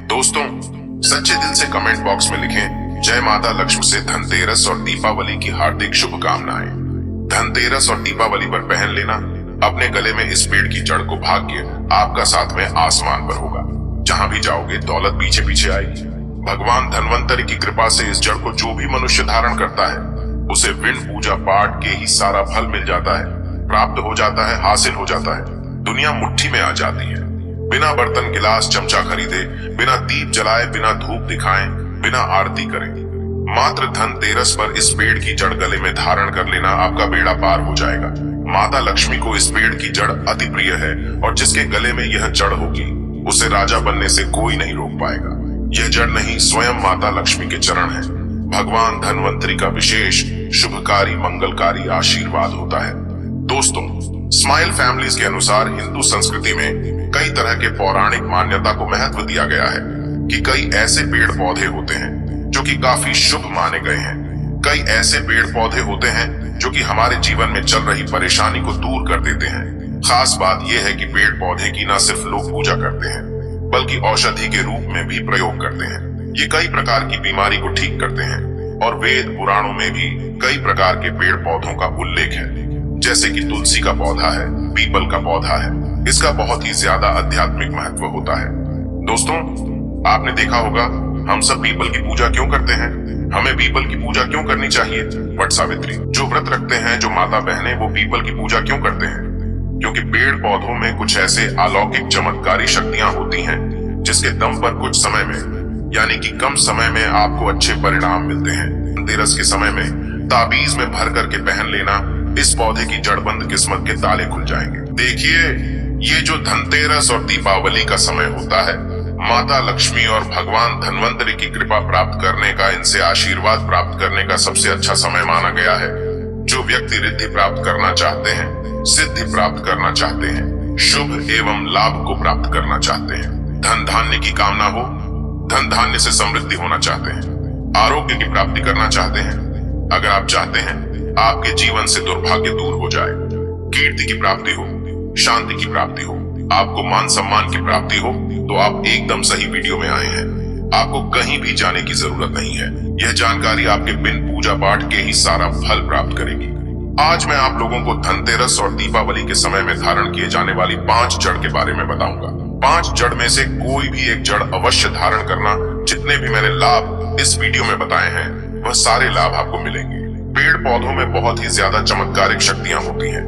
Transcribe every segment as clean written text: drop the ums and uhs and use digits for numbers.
दोस्तों, सच्चे दिल से कमेंट बॉक्स में लिखें जय माता लक्ष्मी से धनतेरस और दीपावली की हार्दिक शुभकामनाएं। धनतेरस और दीपावली पर पहन लेना अपने गले में इस पेड़ की जड़ को भाग्य आपका साथ में आसमान पर होगा। जहां भी जाओगे दौलत पीछे पीछे आएगी। भगवान धनवंतरी की कृपा से इस जड़ को जो भी मनुष्य धारण करता है उसे बिन पूजा पाठ के ही सारा फल मिल जाता है, प्राप्त हो जाता है, हासिल हो जाता है। दुनिया मुट्ठी में आ जाती है। बिना बर्तन गिलास चमचा खरीदे, बिना दीप जलाए, बिना धूप दिखाए, बिना आरती करे, मात्र धनतेरस पर इस पेड़ की जड़ गले में धारण कर लेना आपका बेड़ा पार हो जाएगा। माता लक्ष्मी को इस पेड़ की जड़ अति प्रिय है और जिसके गले में यह जड़ होगी उसे राजा बनने से कोई नहीं रोक पाएगा। यह जड़ नहीं, स्वयं माता लक्ष्मी के चरण है। भगवान धनवंतरी का विशेष शुभकारी मंगलकारी आशीर्वाद होता है। दोस्तों, स्माइल फैमिलीज के अनुसार हिंदू संस्कृति में कई तरह के पौराणिक मान्यता को महत्व दिया गया है कि कई ऐसे पेड़ पौधे होते हैं जो कि काफी शुभ माने गए हैं। कई ऐसे पेड़ पौधे होते हैं जो कि हमारे जीवन में चल रही परेशानी को दूर कर देते हैं। खास बात यह है कि पेड़ पौधे की न सिर्फ लोग पूजा करते हैं बल्कि औषधि के रूप में भी प्रयोग करते हैं। ये कई प्रकार की बीमारी को ठीक करते हैं और वेद पुराणों में भी कई प्रकार के पेड़ पौधों का उल्लेख है। जैसे कि तुलसी का पौधा है, पीपल का पौधा है। इसका बहुत ही ज्यादा आध्यात्मिक महत्व होता है। दोस्तों, आपने देखा होगा हम सब पीपल की पूजा क्यों करते हैं? हमें पीपल की पूजा क्यों करनी चाहिए? वट सावित्री जो व्रत रखते हैं, जो माता बहनें, वो पीपल की पूजा क्यों करते हैं? क्योंकि पेड़ पौधों में कुछ ऐसे अलौकिक चमत्कारी शक्तियां होती हैं जिसके दम पर कुछ समय में, यानी कि कम समय में आपको अच्छे परिणाम मिलते हैं। धनतेरस के समय में ताबीज में भर करके पहन लेना, इस पौधे की जड़बंद किस्मत के ताले खुल जाएंगे। देखिए, ये जो धनतेरस और दीपावली का समय होता है, माता लक्ष्मी और भगवान धनवंतरी की कृपा प्राप्त करने का, इनसे आशीर्वाद प्राप्त करने का सबसे अच्छा समय माना गया है। जो व्यक्ति रिद्धि प्राप्त करना चाहते हैं, सिद्धि प्राप्त करना चाहते हैं, शुभ एवं लाभ को प्राप्त करना चाहते हैं, धन धान्य की कामना हो, धन धान्य से समृद्धि होना चाहते हैं, आरोग्य की प्राप्ति करना चाहते हैं, अगर आप चाहते हैं आपके जीवन से दुर्भाग्य दूर हो जाए, कीर्ति की प्राप्ति हो, शांति की प्राप्ति हो, आपको मान सम्मान की प्राप्ति हो, तो आप एकदम सही वीडियो में आए हैं। आपको कहीं भी जाने की जरूरत नहीं है। यह जानकारी आपके बिन पूजा पाठ के ही सारा फल प्राप्त करेगी। आज मैं आप लोगों को धनतेरस और दीपावली के समय में धारण किए जाने वाली 5 जड़ के बारे में बताऊंगा। 5 जड़ में से कोई भी एक जड़ अवश्य धारण करना। जितने भी मैंने लाभ इस वीडियो में बताए हैं वह सारे लाभ आपको मिलेंगे। पेड़ पौधों में बहुत ही ज्यादा चमत्कारिक शक्तियां होती हैं।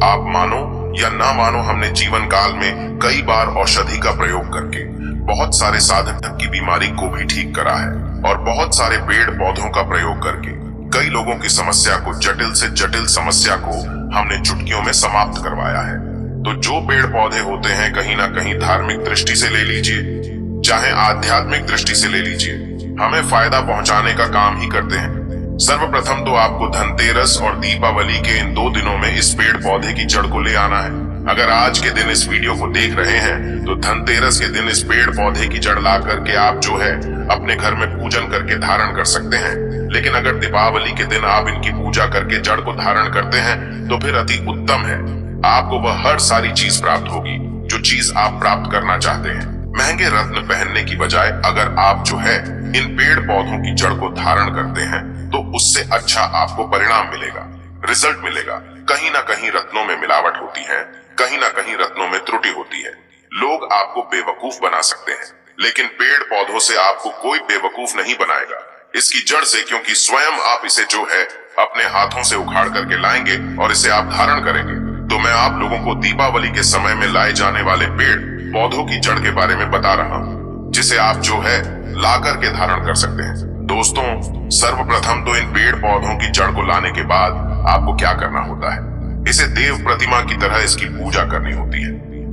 आप मानो या ना मानो, हमने जीवन काल में कई बार औषधि का प्रयोग करके बहुत सारे साधक की बीमारी को भी ठीक करा है और बहुत सारे पेड़ पौधों का प्रयोग करके कई लोगों की समस्या को, जटिल से जटिल समस्या को हमने चुटकियों में समाप्त करवाया है। तो जो पेड़ पौधे होते हैं, कहीं ना कहीं धार्मिक दृष्टि से ले लीजिए, चाहे आध्यात्मिक दृष्टि से ले लीजिए, हमें फायदा पहुंचाने का काम ही करते हैं। सर्वप्रथम तो आपको धनतेरस और दीपावली के इन 2 दिनों में इस पेड़ पौधे की जड़ को ले आना है। अगर आज के दिन इस वीडियो को देख रहे हैं तो धनतेरस के दिन इस पेड़ पौधे की जड़ ला करके आप जो है अपने घर में पूजन करके धारण कर सकते हैं। लेकिन अगर दीपावली के दिन आप इनकी पूजा करके जड़ को धारण करते हैं तो फिर अति उत्तम है। आपको वह हर सारी चीज प्राप्त होगी जो चीज आप प्राप्त करना चाहते हैं। महंगे रत्न पहनने की बजाय अगर आप जो है इन पेड़ पौधों की जड़ को धारण करते हैं तो उससे अच्छा आपको परिणाम मिलेगा, रिजल्ट मिलेगा। कहीं ना कहीं रत्नों में मिलावट होती है, कहीं ना कहीं रत्नों में त्रुटि होती है। लोग आपको बेवकूफ बना सकते हैं, लेकिन पेड़ पौधों से आपको कोई बेवकूफ नहीं बनाएगा। इसकी जड़ से, क्योंकि स्वयं आप इसे जो है अपने हाथों से उखाड़ करके लाएंगे और इसे आप धारण करेंगे। तो मैं आप लोगों को दीपावली के समय में लाए जाने वाले पेड़ पौधों की जड़ के बारे में बता रहा हूँ, जिसे आप जो है ला करके धारण कर सकते हैं। दोस्तों, सर्वप्रथम तो इन पेड़ पौधों की जड़ को लाने के बाद आपको क्या करना होता है? इसे देव प्रतिमा की तरह इसकी पूजा करनी होती है।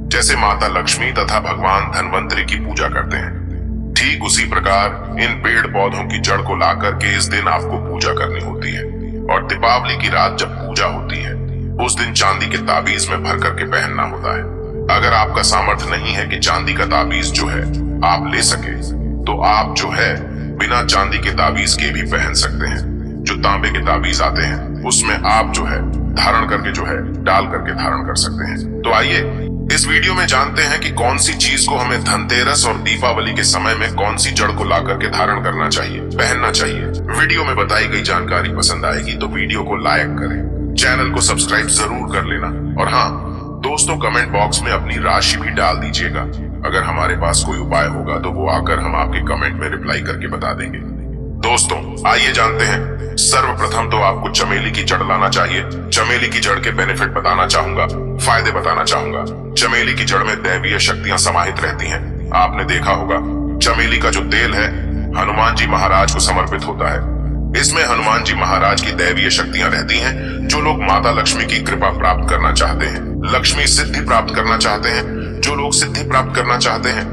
जैसे माता लक्ष्मी तथा भगवान धनवंतरी की पूजा करते हैं, ठीक उसी प्रकार इन पेड़ पौधों की जड़ को ला करके इस दिन आपको पूजा करनी होती है। और दीपावली की रात जब पूजा होती है उस दिन चांदी के ताबीज में भर करके पहनना होता है। अगर आपका सामर्थ्य नहीं है कि चांदी का ताबीज जो है आप ले सके, तो आप जो है बिना चांदी के ताबीज के भी पहन सकते हैं। जो तांबे के ताबीज आते हैं उसमें आप जो है धारण करके जो है डाल करके धारण कर सकते हैं। तो आइए इस वीडियो में जानते हैं कि कौन सी चीज को हमें धनतेरस और दीपावली के समय में कौन सी जड़ को ला करके धारण करना चाहिए, पहनना चाहिए। वीडियो में बताई गई जानकारी पसंद आएगी तो वीडियो को लाइक करें, चैनल को सब्सक्राइब जरूर कर लेना और हाँ दोस्तों, कमेंट बॉक्स में अपनी राशि भी डाल दीजिएगा। अगर हमारे पास कोई उपाय होगा तो वो आकर हम आपके कमेंट में रिप्लाई करके बता देंगे। दोस्तों आइए जानते हैं। सर्वप्रथम तो आपको चमेली की जड़ लाना चाहिए। चमेली की जड़ के बेनिफिट बताना चाहूंगा, फायदे बताना चाहूंगा। चमेली की जड़ में दैवीय शक्तियां समाहित रहती हैं। आपने देखा होगा चमेली का जो तेल है हनुमान जी महाराज को समर्पित होता है। इसमें हनुमान जी महाराज की दैवीय शक्तियां रहती हैं। जो लोग माता लक्ष्मी की कृपा प्राप्त करना चाहते हैं, लक्ष्मी सिद्धि प्राप्त करना चाहते हैं, जो लोग सिद्धि प्राप्त करना चाहते हैं,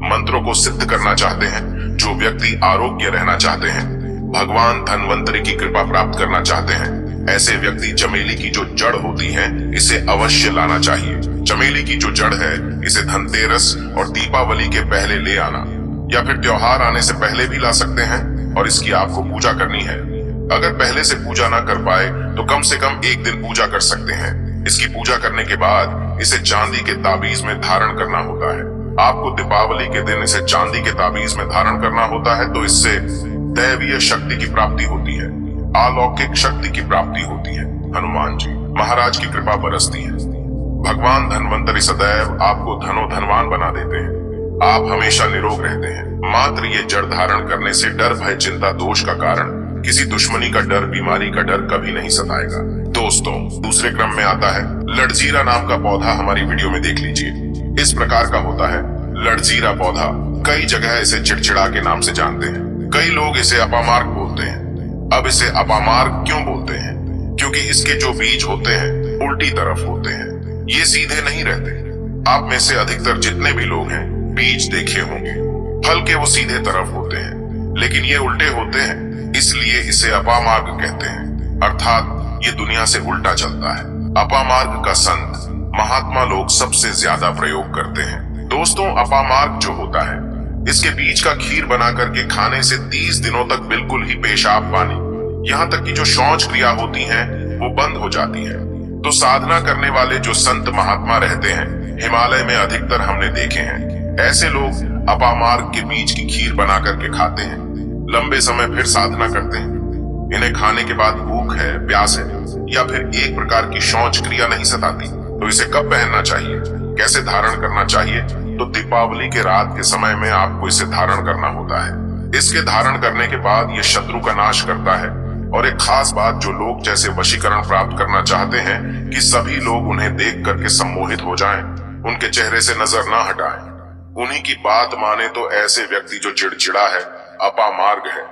मंत्रों को सिद्ध करना चाहते हैं, जो व्यक्ति आरोग्य रहना चाहते हैं, भगवान धनवंतरी की कृपा प्राप्त करना चाहते हैं, ऐसे व्यक्ति चमेली की जो जड़ होती है इसे अवश्य लाना चाहिए। चमेली की जो जड़ है इसे धनतेरस और दीपावली के पहले ले आना या फिर त्योहार आने से पहले भी ला सकते हैं और इसकी आपको पूजा करनी है। अगर पहले से पूजा ना कर पाए तो कम से कम एक दिन पूजा कर सकते हैं। इसकी पूजा करने के बाद इसे चांदी के ताबीज में धारण करना होता है। आपको दीपावली के दिन इसे चांदी के ताबीज में धारण करना होता है तो इससे दैवीय शक्ति की प्राप्ति होती है, अलौकिक शक्ति की प्राप्ति होती है। हनुमान जी महाराज की कृपा बरसती है। भगवान धनवंतरी सदैव आपको धनवान बना देते हैं। आप हमेशा निरोग रहते हैं। मात्र ये जड़ धारण करने से डर भय चिंता दोष का कारण, किसी दुश्मनी का डर, बीमारी का डर कभी नहीं सताएगा। दोस्तों दूसरे क्रम में आता है लड़जीरा नाम का पौधा। हमारी वीडियो में देख लीजिए, इस प्रकार का होता है लड़जीरा पौधा। कई जगह इसे चिड़चिड़ा के नाम से जानते हैं। कई लोग इसे अपामार्ग बोलते हैं। अब इसे अपामार्ग क्यों बोलते हैं? क्योंकि इसके जो बीज होते हैं उल्टी तरफ होते हैं, ये सीधे नहीं रहते। आप में से अधिकतर जितने भी लोग हैं बीज देखे होंगे, फल के वो सीधे तरफ होते हैं लेकिन ये उल्टे होते हैं, इसलिए इसे अपामार्ग कहते हैं। अर्थात ये दुनिया से उल्टा चलता है। अपामार्ग का संत महात्मा लोग सबसे ज्यादा प्रयोग करते हैं। दोस्तों अपामार्ग जो होता है इसके बीज का खीर बना करके खाने से 30 दिनों तक बिल्कुल ही पेशाब पानी, यहाँ तक कि जो शौच क्रिया होती है वो बंद हो जाती है। तो साधना करने वाले जो संत महात्मा रहते हैं हिमालय में अधिकतर हमने देखे हैं, ऐसे लोग अपामार्ग के बीज की खीर बना करके खाते हैं, लंबे समय फिर साधना करते हैं। इन्हें खाने के बाद भूख है, प्यास है या फिर एक प्रकार की शौच क्रिया नहीं सताती। तो इसे कब पहनना चाहिए, कैसे धारण करना चाहिए? तो दीपावली के रात के समय में आपको इसे धारण करना होता है। इसके धारण करने के बाद ये शत्रु का नाश करता है। और एक खास बात, जो लोग जैसे वशीकरण प्राप्त करना चाहते हैं कि सभी लोग उन्हें देख करके सम्मोहित हो जाएं, उनके चेहरे से नजर ना हटाएं, उन्हीं की बात माने तो ऐसे व्यक्ति जो चिड़चिड़ा है, अपामार्ग है,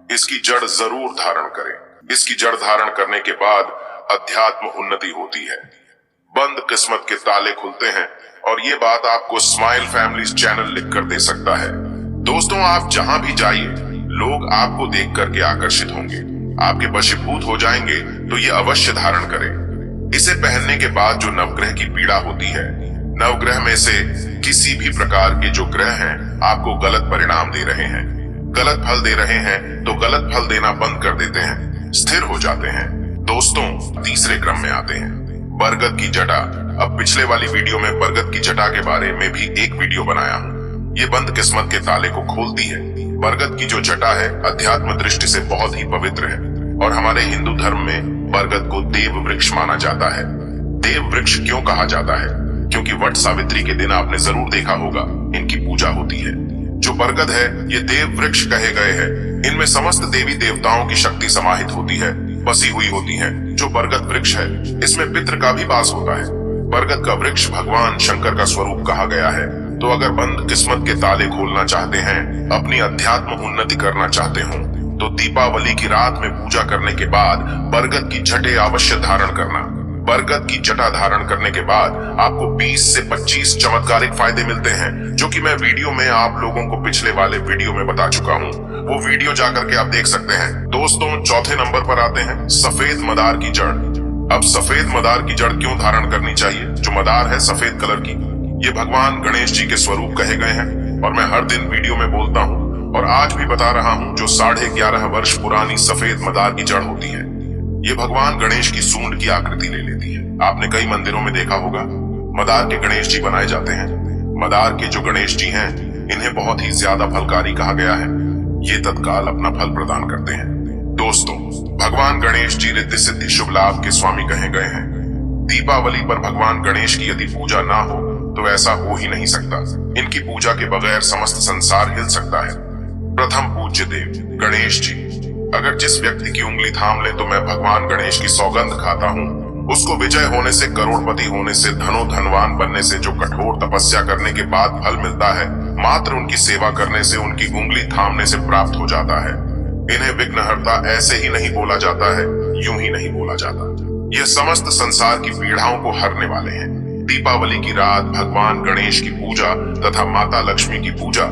इसकी जड़ जरूर धारण करें। इसकी जड़ धारण करने के बाद अध्यात्म उन्नति होती है, बंद किस्मत के ताले खुलते हैं और ये बात आपको स्माइल फैमिली चैनल लिख कर दे सकता है। दोस्तों आप जहां भी जाइए लोग आपको देख करके आकर्षित होंगे, आपके वशीभूत हो जाएंगे। तो ये अवश्य धारण करें। इसे पहनने के बाद जो नवग्रह की पीड़ा होती है, नवग्रह में से किसी भी प्रकार के जो ग्रह हैं आपको गलत परिणाम दे रहे हैं, गलत फल दे रहे हैं, तो गलत फल देना बंद कर देते हैं, स्थिर हो जाते हैं। दोस्तों तीसरे क्रम में आते हैं बरगद की जटा। अब पिछले वाली वीडियो में बरगद की जटा के बारे में भी एक वीडियो बनाया हूँ। ये बंद किस्मत के ताले को खोलती है। बरगद की जो जटा है अध्यात्म दृष्टि से बहुत ही पवित्र है और हमारे हिंदू धर्म में बरगद को देव वृक्ष माना जाता है। देव वृक्ष क्यों कहा जाता है? क्योंकि वट सावित्री के दिन आपने जरूर देखा होगा इनकी पूजा होती है। जो बरगद है ये देव वृक्ष कहे गए हैं। इनमें समस्त देवी देवताओं की शक्ति समाहित होती है, बसी हुई होती है। जो बरगद वृक्ष है इसमें पितृ का भी वास होता है। बरगद का वृक्ष भगवान शंकर का स्वरूप कहा गया है। तो अगर बंद किस्मत के ताले खोलना चाहते हैं, अपनी अध्यात्म उन्नति करना चाहते हो, तो दीपावली की रात में पूजा करने के बाद बरगद की जटे अवश्य धारण करना। बरगद की जटा धारण करने के बाद आपको 20 से 25 चमत्कारिक फायदे मिलते हैं, जो कि मैं वीडियो में आप लोगों को पिछले वाले वीडियो में बता चुका हूँ। वो वीडियो जाकर के आप देख सकते हैं। दोस्तों चौथे नंबर पर आते हैं सफेद मदार की जड़। अब सफेद मदार की जड़ क्यों धारण करनी चाहिए? जो मदार है सफेद कलर की, ये भगवान गणेश जी के स्वरूप कहे गए हैं और मैं हर दिन वीडियो में बोलता हूँ और आज भी बता रहा हूँ। जो 11.5 वर्ष पुरानी सफेद मदार की जड़ होती है, ये भगवान गणेश की सूंड की आकृति ले लेती है। आपने कई मंदिरों में देखा होगा मदार के गणेश जी बनाए जाते हैं। मदार के जो गणेश जी हैं, इन्हें बहुत ही ज्यादा फलकारी कहा गया है। ये तत्काल अपना फल प्रदान करते हैं। दोस्तों, भगवान गणेश जी रिद्धि सिद्धि शुभ लाभ के स्वामी कहे गए हैं। दीपावली पर भगवान गणेश की यदि पूजा ना हो तो ऐसा हो ही नहीं सकता। इनकी पूजा के बगैर समस्त संसार हिल सकता है। प्रथम पूज्य देव गणेश जी। अगर जिस व्यक्ति की उंगली थाम ले तो मैं भगवान गणेश की सौगंध खाता हूँ, उसको विजय होने से, करोड़पति होने से, धनवान बनने से, जो कठोर तपस्या करने के बाद फल मिलता है, मात्र उनकी सेवा करने से, उनकी उंगली थामने से प्राप्त हो जाता है। इन्हें विघ्नहर्ता ऐसे ही नहीं बोला जाता है, यूं ही नहीं बोला जाता। यह समस्त संसार की पीड़ाओं को हरने वाले हैं। दीपावली की रात भगवान गणेश की पूजा तथा माता लक्ष्मी की पूजा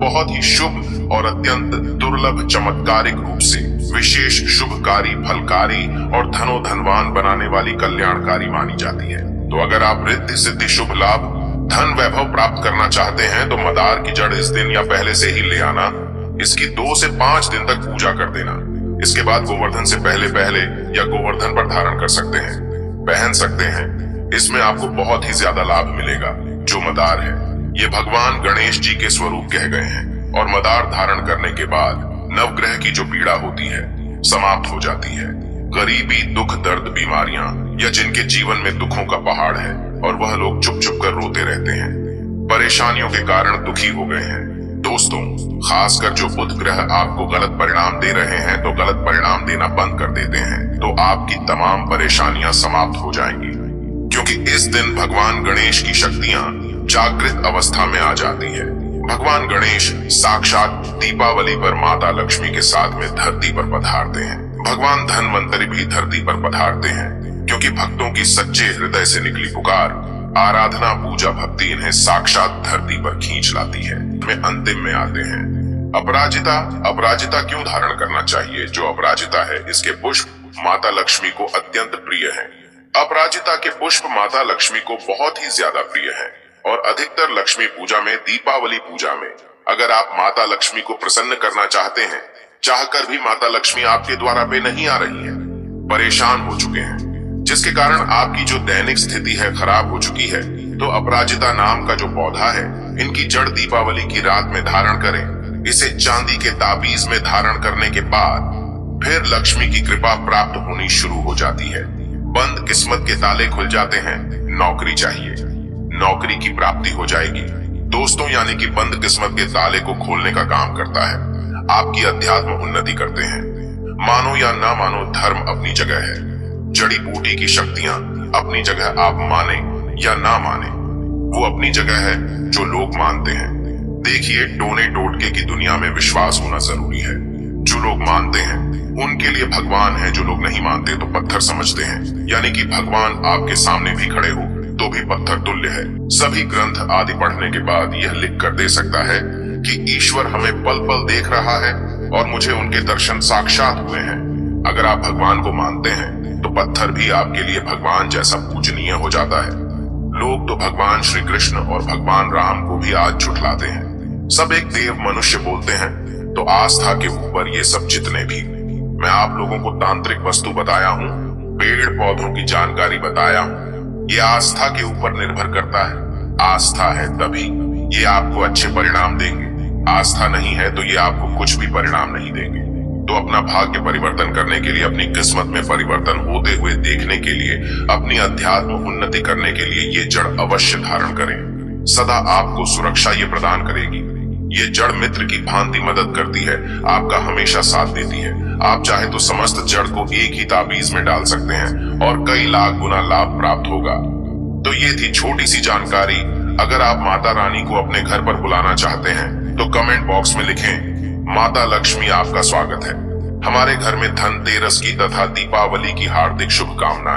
बहुत ही शुभ और अत्यंत दुर्लभ चमत्कारिक रूप से विशेष शुभकारी, फलकारी और धनवान बनाने वाली कल्याणकारी मानी जाती है। तो अगर आप रिद्धि सिद्धि शुभ लाभ, धन वैभव प्राप्त करना चाहते हैं तो मदार की जड़ इस दिन या पहले से ही ले आना। इसकी 2 से 5 दिन तक पूजा कर देना। इसके बाद गोवर्धन से पहले या गोवर्धन पर धारण कर सकते हैं, पहन सकते हैं। इसमें आपको बहुत ही ज्यादा लाभ मिलेगा। जो मदार है, ये भगवान गणेश जी के स्वरूप कह गए हैं और मदार धारण करने के बाद नवग्रह की जो पीड़ा होती है समाप्त हो जाती है। गरीबी, दुख, दर्द, बीमारियां या जिनके जीवन में दुखों का पहाड़ है और वह लोग चुप चुप कर रोते रहते हैं, परेशानियों के कारण दुखी हो गए हैं। दोस्तों, खासकर जो बुध ग्रह आपको गलत परिणाम दे रहे हैं तो गलत परिणाम देना बंद कर देते हैं, तो आपकी तमाम परेशानियां समाप्त हो जाएंगी। क्योंकि इस दिन भगवान गणेश की शक्तियां जागृत अवस्था में आ जाती है। भगवान गणेश साक्षात दीपावली पर माता लक्ष्मी के साथ में धरती पर पधारते हैं। भगवान धन्वंतरी भी धरती पर पधारते हैं, क्योंकि भक्तों की सच्चे हृदय से निकली पुकार, आराधना, पूजा, भक्ति इन्हें साक्षात धरती पर खींच लाती है। में अंतिम में आते हैं अपराजिता क्यों धारण करना चाहिए? जो अपराजिता है, इसके पुष्प माता लक्ष्मी को अत्यंत प्रिय हैं। अपराजिता के पुष्प माता लक्ष्मी को बहुत ही ज्यादा प्रिय हैं और अधिकतर लक्ष्मी पूजा में, दीपावली पूजा में, अगर आप माता लक्ष्मी को प्रसन्न करना चाहते हैं, चाहकर भी माता लक्ष्मी आपके द्वारा पे नहीं आ रही है, परेशान हो चुके हैं, जिसके कारण आपकी जो दैनिक स्थिति है खराब हो चुकी है, तो अपराजिता नाम का जो पौधा है, इनकी जड़ दीपावली की रात में धारण करें। इसे चांदी के ताबीज में धारण करने के बाद फिर लक्ष्मी की कृपा प्राप्त होनी शुरू हो जाती है। बंद किस्मत के ताले खुल जाते हैं। नौकरी चाहिए, नौकरी की प्राप्ति हो जाएगी। दोस्तों, यानी कि बंद किस्मत के ताले को खोलने का काम करता है। आपकी अध्यात्म उन्नति करते हैं। मानो या ना मानो, धर्म अपनी जगह है, जड़ी बूटी की शक्तियां अपनी जगह, आप माने या ना माने वो अपनी जगह है जो लोग मानते हैं। देखिए, टोने टोटके की दुनिया में विश्वास होना जरूरी है। जो लोग मानते हैं उनके लिए भगवान है, जो लोग नहीं मानते तो पत्थर समझते हैं। यानी कि भगवान आपके सामने भी खड़े हो तो भी पत्थर तुल्य है। सभी ग्रंथ आदि पढ़ने के बाद यह लिख कर दे सकता है कि ईश्वर हमें पल पल देख रहा है और मुझे उनके दर्शन साक्षात हुए हैं। अगर आप भगवान को मानते हैं तो पत्थर भी आपके लिए भगवान जैसा पूजनीय हो जाता है। लोग तो भगवान श्री कृष्ण और भगवान राम को भी आज झुठलाते हैं। सब एक देव मनुष्य बोलते हैं, तो आस्था के ऊपर ये सब जितने भी मैं आप लोगों को तांत्रिक वस्तु बताया हूँ, पेड़ पौधों की जानकारी बताया हूँ, ये आस्था के ऊपर निर्भर करता है। आस्था है तभी ये आपको अच्छे परिणाम देंगे, आस्था नहीं है तो ये आपको कुछ भी परिणाम नहीं देंगे। तो अपना भाग्य परिवर्तन करने के लिए, अपनी किस्मत में परिवर्तन होते हुए देखने के लिए, अपनी अध्यात्म उन्नति करने के लिए ये जड़ अवश्य धारण करें। सदा आपको सुरक्षा ये प्रदान करेगी। ये जड़ मित्र की भांति मदद करती है, आपका हमेशा साथ देती है। आप चाहे तो समस्त जड़ को एक ही ताबीज में डाल सकते हैं और कई लाख गुना लाभ प्राप्त होगा। तो ये थी छोटी सी जानकारी। अगर आप माता रानी को अपने घर पर बुलाना चाहते हैं तो कमेंट बॉक्स में लिखें, माता लक्ष्मी आपका स्वागत है। हमारे घर में धनतेरस की तथा दीपावली की हार्दिक शुभकामनाएं।